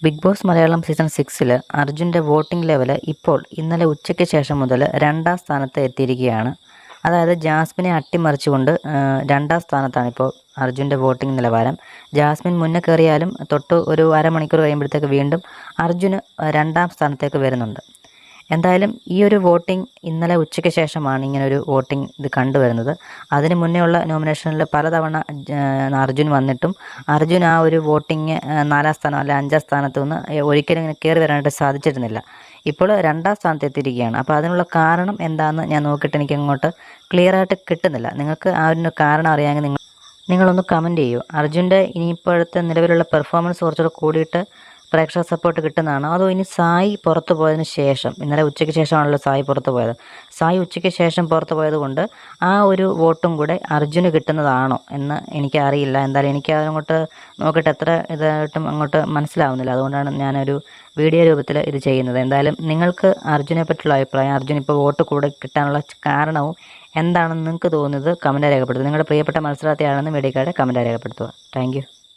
Big boss Malayalam season 6-ൽ അർജുൻ്റെ voting level ഇപ്പോൾ ഇന്നലെ ഉച്ചയ്ക്ക് ശേഷം മുതൽ 2ാം സ്ഥാനത്ത് എത്തിയിരിക്കുകയാണ്. അതായത് ജാസ്മിനെ അട്ടിമറിച്ചുകൊണ്ട് 2ാം സ്ഥാനത്താണിപ്പോൾ അർജുൻ്റെ വോട്ടിംഗ് നിലവാരം. ജാസ്മിൻ മുന്നേ കയറിയാലും തൊട്ട് ഒരു അരമണിക്കൂർ കഴിയുമ്പോഴത്തേക്ക് വീണ്ടും അർജുന് 2ാം സ്ഥാനത്തേക്ക് വരുന്നുണ്ട്. എന്തായാലും ഈ ഒരു വോട്ടിംഗ് ഇന്നലെ ഉച്ചയ്ക്ക് ശേഷമാണ് ഇങ്ങനൊരു വോട്ടിംഗ് ഇത് കണ്ടുവരുന്നത്. അതിന് മുന്നേ ഉള്ള നോമിനേഷനിൽ പലതവണ അർജുൻ വന്നിട്ടും അർജുൻ ആ ഒരു വോട്ടിംഗ് 4ാം സ്ഥാനം അല്ല 5ാം സ്ഥാനത്തു നിന്ന് ഒരിക്കലും ഇങ്ങനെ കയറി വരാനായിട്ട് സാധിച്ചിരുന്നില്ല. ഇപ്പോൾ 2ാം സ്ഥാനത്ത് എത്തിയിരിക്കുകയാണ്. അപ്പോൾ അതിനുള്ള കാരണം എന്താണെന്ന് ഞാൻ നോക്കിയിട്ട് എനിക്ക് അങ്ങോട്ട് ക്ലിയറായിട്ട് കിട്ടുന്നില്ല. നിങ്ങൾക്ക് ആ ഒരു കാരണം അറിയാമെങ്കിൽ നിങ്ങളൊന്ന് കമൻറ്റ് ചെയ്യൂ. അർജുൻ്റെ ഇനിയിപ്പോഴത്തെ നിലവിലുള്ള പെർഫോമൻസ് കുറച്ചുകൂടെ കൂടിയിട്ട് പ്രേക്ഷക സപ്പോർട്ട് കിട്ടുന്നതാണോ, അതോ ഇനി സായി പുറത്തു പോയതിന് ശേഷം, ഇന്നലെ ഉച്ചയ്ക്ക് ശേഷമാണല്ലോ സായി പുറത്തു പോയത്, സായി ഉച്ചയ്ക്ക് ശേഷം പുറത്തു പോയത് കൊണ്ട് ആ ഒരു വോട്ടും കൂടെ അർജുന് കിട്ടുന്നതാണോ എന്ന് എനിക്കറിയില്ല. എന്തായാലും എനിക്ക് അതങ്ങോട്ട് നോക്കിയിട്ട് എത്ര ഇതായിട്ടും അങ്ങോട്ട് മനസ്സിലാവുന്നില്ല. അതുകൊണ്ടാണ് ഞാനൊരു വീഡിയോ രൂപത്തിൽ ഇത് ചെയ്യുന്നത്. എന്തായാലും നിങ്ങൾക്ക് അർജുനെ പറ്റിയുള്ള അഭിപ്രായം, അർജുൻ ഇപ്പോൾ വോട്ട് കൂടെ കിട്ടാനുള്ള കാരണവും എന്താണെന്ന് നിങ്ങൾക്ക് തോന്നുന്നത് കമൻറ്റായി രേഖപ്പെടുത്തുക. നിങ്ങളുടെ പ്രിയപ്പെട്ട മത്സരാർത്ഥിയാണെന്ന് വീഡിയോക്കാരെ കമൻറ്റായി രേഖപ്പെടുത്തുക. Thank you.